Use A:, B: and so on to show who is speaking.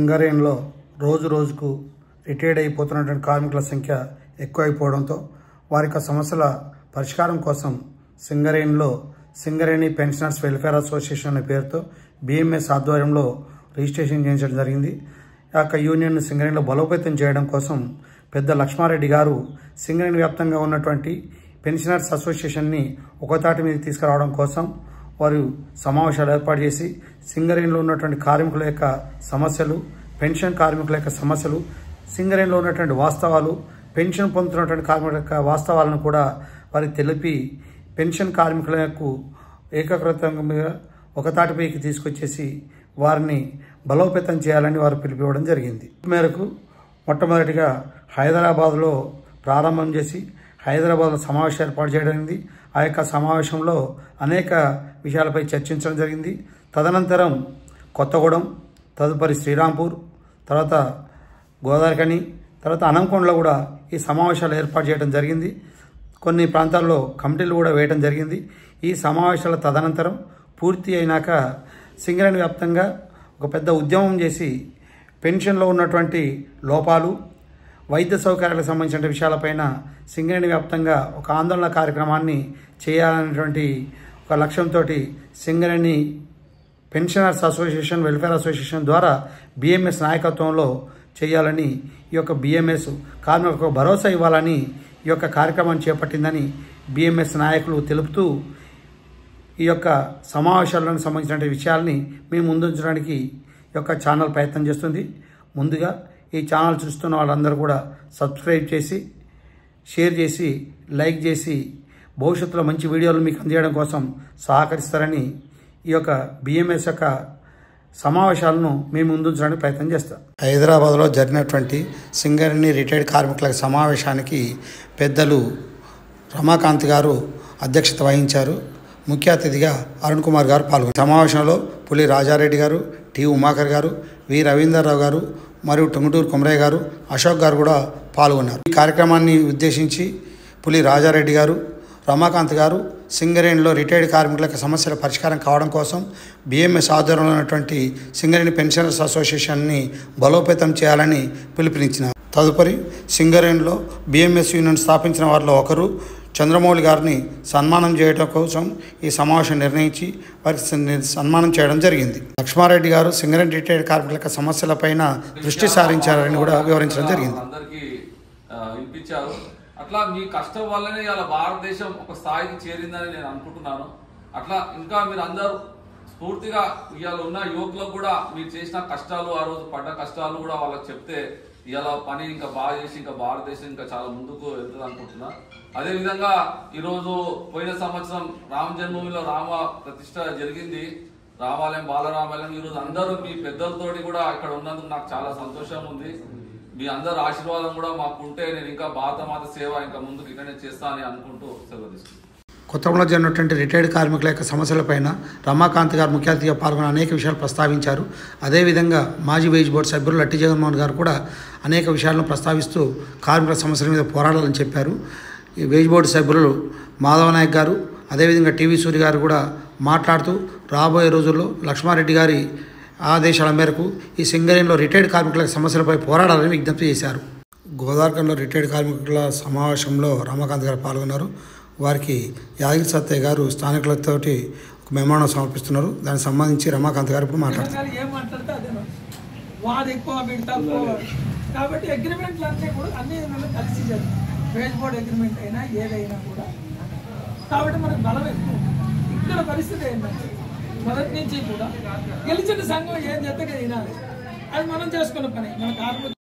A: సింగరేణిలో రోజు రోజుకు రిటైర్డ్ అయిపోతున్నటువంటి కార్మికుల సంఖ్య ఎక్కువైపోవడంతో వారి సమస్యల పరిష్కారం కోసం సింగరేణిలో సింగరేణి పెన్షనర్స్ వెల్ఫేర్ అసోసియేషన్ అనే పేరుతో BMS ఆధ్వర్యంలో రిజిస్ట్రేషన్ చేయించడం జరిగింది. ఆ యొక్క యూనియన్ సింగరేణిలో బలోపేతం చేయడం కోసం పెద్ద లక్ష్మారెడ్డి గారు సింగరేణి వ్యాప్తంగా ఉన్నటువంటి పెన్షనర్స్ అసోసియేషన్ని ఒకతాటి మీద తీసుకురావడం కోసం వారు సమావేశాలు ఏర్పాటు చేసి సింగరేణిలో ఉన్నటువంటి కార్మికుల యొక్క సమస్యలు, పెన్షన్ కార్మికుల యొక్క సమస్యలు, సింగరేణిలో ఉన్నటువంటి వాస్తవాలు, పెన్షన్ పొందుతున్నటువంటి కార్మికుల యొక్క వాస్తవాలను కూడా వారికి తెలిపి పెన్షన్ కార్మికులకు ఏకీకృతంగా ఒకతాటిపైకి తీసుకొచ్చేసి వారిని బలోపేతం చేయాలని వారు పిలుపునివ్వడం జరిగింది. ఈ మేరకు మొట్టమొదటిగా హైదరాబాద్లో ప్రారంభం చేసి హైదరాబాద్లో సమావేశం ఏర్పాటు చేయడం జరిగింది. ఆ యొక్క సమావేశంలో అనేక విషయాలపై చర్చించడం జరిగింది. తదనంతరం కొత్తగూడెం, తదుపరి శ్రీరాంపూర్, తర్వాత గోదావరిఖని, తర్వాత అనంకొండలో కూడా ఈ సమావేశాలు ఏర్పాటు చేయడం జరిగింది. కొన్ని ప్రాంతాల్లో కమిటీలు కూడా వేయడం జరిగింది. ఈ సమావేశాల తదనంతరం పూర్తి అయినాక సింగరేణి వ్యాప్తంగా ఒక పెద్ద ఉద్యమం చేసి పెన్షన్లో ఉన్నటువంటి లోపాలు, వైద్య సౌకర్యాలకు సంబంధించిన విషయాలపైన సింగరేణి వ్యాప్తంగా ఒక ఆందోళన కార్యక్రమాన్ని చేయాలనేటువంటి ఒక లక్ష్యంతో Singareni pensioners association welfare association ద్వారా BMS నాయకత్వంలో చేయాలని, ఈ యొక్క BMS కార్మికులకు భరోసా ఇవ్వాలని ఈ యొక్క కార్యక్రమాన్ని చేపట్టిందని BMS నాయకులు తెలుపుతూ ఈ యొక్క సమావేశాలకు సంబంధించిన విషయాల్ని మేము ముందుంచడానికి ఈ యొక్క ఛానల్ ప్రయత్నం చేస్తుంది. ముందుగా ఈ ఛానల్ చూస్తున్న వాళ్ళందరూ కూడా సబ్స్క్రైబ్ చేసి, షేర్ చేసి, లైక్ చేసి భవిష్యత్తులో మంచి వీడియోలు మీకు అందించడం కోసం సహకరిస్తారని ఈ యొక్క BMS యొక్క సమావేశాలను మేము ముందుంచడానికి ప్రయత్నం చేస్తాం. హైదరాబాద్లో జరిగినటువంటి సింగరేణి రిటైర్డ్ కార్మికుల సమావేశానికి పెద్దలు రమాకాంత్ గారు అధ్యక్షత వహించారు. ముఖ్య అతిథిగా అరుణ్ కుమార్ గారు పాల్గొన్నారు. సమావేశంలో పులి రాజారెడ్డి గారు, టి ఉమాకర్ గారు, వి రవీందర్రావు గారు మరియు టంగుటూరు కొమరయ్య గారు, అశోక్ గారు కూడా పాల్గొన్నారు. ఈ కార్యక్రమాన్ని ఉద్దేశించి పులి రాజారెడ్డి గారు, రమాకాంత్ గారు సింగరేణిలో రిటైర్డ్ కార్మికుల సమస్యల పరిష్కారం కావడం కోసం BMS ఆధ్వర్యంలో ఉన్నటువంటి సింగరేణి పెన్షనర్స్ అసోసియేషన్ని బలోపేతం చేయాలని పిలుపునిచ్చినారు. తదుపరి సింగరేణిలో BMS యూనియన్ స్థాపించిన వారిలో ఒకరు చంద్రమౌళి గారిని సన్మానం చేయడం కోసం ఈ సమావేశం నిర్ణయించి వారికి సన్మానం చేయడం జరిగింది. లక్ష్మారెడ్డి గారు సింగరేణి రిటైర్డ్ కార్మికుల సమస్యలపైన దృష్టి సారించారని కూడా వివరించడం జరిగింది.
B: అట్లా మీ కష్టం వల్లనే ఇలా భారతదేశం ఒక స్థాయికి చేరిందని నేను అనుకుంటున్నాను. అట్లా ఇంకా మీరు అందరూ స్ఫూర్తిగా ఇవాళ ఉన్న యువకులకు కూడా మీరు చేసిన కష్టాలు, ఆ రోజు పడ్డ కష్టాలు కూడా వాళ్ళకి చెప్తే ఇవాళ పని ఇంకా బాగా చేసి ఇంకా భారతదేశం ఇంకా చాలా ముందుకు వెళ్తుంది అనుకుంటున్నా. అదేవిధంగా ఈరోజు పోయిన సంవత్సరం రామ జన్మభూమిలో రామ ప్రతిష్ట జరిగింది, రామాలయం, బాలరామాలయం. ఈరోజు అందరూ మీ పెద్దలతోటి కూడా ఇక్కడ ఉన్నందుకు నాకు చాలా సంతోషం ఉంది. మీ అందరు ఆశీర్వాదం కూడా మాకు ఉంటే నేను ఇంకా భారతమాత సేవ ఇంకా ముందుకు ఇక్కడనే చేస్తా అని అనుకుంటూ సెలవు తీసుకుంటాను.
A: కొత్తగూడలో జరిగినటువంటి రిటైర్డ్ కార్మికుల యొక్క సమస్యలపైన రమాకాంత్ గారు ముఖ్య అతిథిగా పాల్గొని అనేక విషయాలు ప్రస్తావించారు. అదేవిధంగా మాజీ వేజ్ బోర్డు సభ్యులు లట్టి జగన్మోహన్ గారు కూడా అనేక విషయాలను ప్రస్తావిస్తూ కార్మికుల సమస్యల మీద పోరాడాలని చెప్పారు. ఈ వేజ్ బోర్డు సభ్యులు మాధవ నాయక్ గారు, అదేవిధంగా టీవీ సూర్య గారు కూడా మాట్లాడుతూ రాబోయే రోజుల్లో లక్ష్మారెడ్డి గారి ఆదేశాల మేరకు ఈ సింగరేణిలో రిటైర్డ్ కార్మికుల సమస్యలపై పోరాడాలని విజ్ఞప్తి చేశారు. గోదావరిఖనిలో రిటైర్డ్ కార్మికుల సమావేశంలో రమాకాంత్ గారు పాల్గొన్నారు. వారికి యాదగిరి సత్తయ్య గారు స్థానికులతోటి ఒక మెమోరాండం సమర్పిస్తున్నారు. దానికి సంబంధించి రమాకాంత్ గారు ఇప్పుడు మాట్లాడుతున్నారు.
C: కాబట్టి మనకు బలం ఎక్కువ. ఇక్కడ పరిస్థితి ఏంటంటే మొదటి నుంచి కూడా గెలిచిన సంఘం ఏం చెత్తగా తినాలి, అది మనం చేసుకున్న పని. మన కార్మికులు